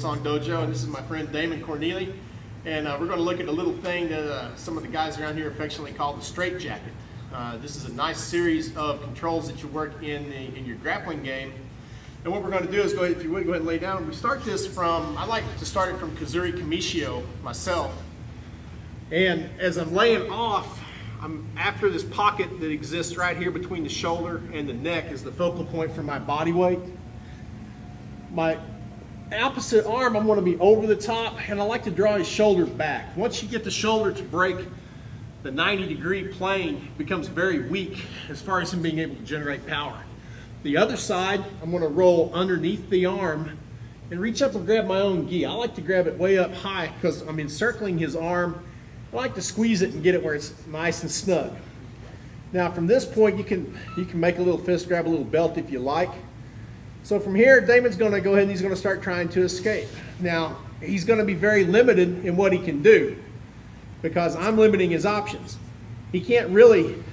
Windsong Dojo, and this is my friend Damon Corneely. And we're going to look at a little thing that some of the guys around here affectionately call the straightjacket. This is a nice series of controls that you work in your grappling game. And what we're going to do is go ahead, if you would, go ahead and lay down. We start this from, I like to start it from Kazuri Kamishio myself. And as I'm laying off, I'm after this pocket that exists right here between the shoulder and the neck is the focal point for my body weight. My opposite arm, I'm going to be over the top, and I like to draw his shoulders back. Once you get the shoulder to break the 90-degree plane, it becomes very weak as far as him being able to generate power. The other side, I'm going to roll underneath the arm and reach up and grab my own gi. I like to grab it way up high because I'm encircling his arm. I like to squeeze it and get it where it's nice and snug. Now from this point, you can make a little fist, grab a little belt if you like. So from here, Damon's going to go ahead and he's going to start trying to escape. Now, he's going to be very limited in what he can do because I'm limiting his options. He can't really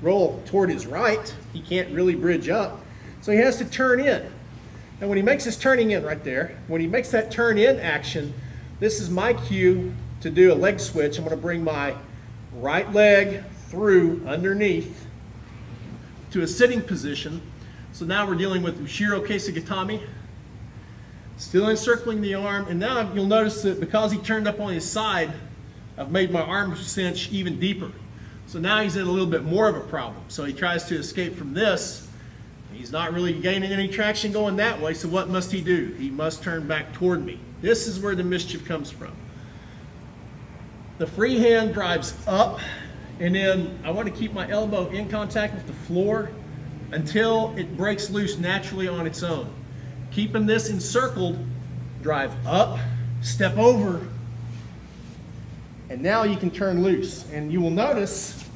roll toward his right. He can't really bridge up. So he has to turn in. And when he makes his turning in right there, when he makes that turn in action, this is my cue to do a leg switch. I'm going to bring my right leg through underneath to a sitting position. So now we're dealing with Ushiro Keisugatami, still encircling the arm, and now you'll notice that because he turned up on his side, I've made my arm cinch even deeper. So now he's in a little bit more of a problem. So he tries to escape from this. He's not really gaining any traction going that way, so what must he do? He must turn back toward me. This is where the mischief comes from. The free hand drives up, and then I want to keep my elbow in contact with the floor until it breaks loose naturally on its own. Keeping this encircled, drive up, step over, and now you can turn loose. And you will notice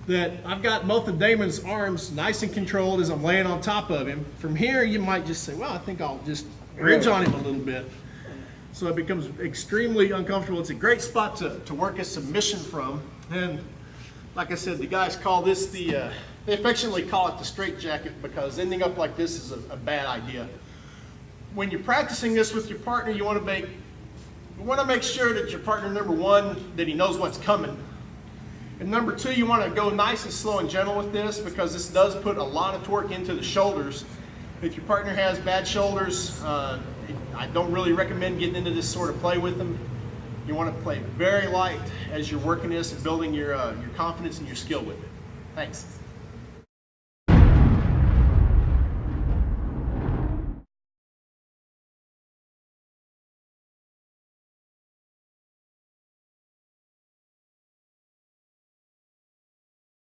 that I've got both of Damon's arms nice and controlled as I'm laying on top of him. From here, you might just say, well, I think I'll just bridge on him a little bit. So it becomes extremely uncomfortable. It's a great spot to work a submission from. And like I said, the guys call this they affectionately call it the straightjacket because ending up like this is a bad idea. When you're practicing this with your partner, you want to make sure that your partner, number one, that he knows what's coming. And number two, you want to go nice and slow and gentle with this because this does put a lot of torque into the shoulders. If your partner has bad shoulders, I don't really recommend getting into this sort of play with them. You want to play very light as you're working this and building your confidence and your skill with it. Thanks.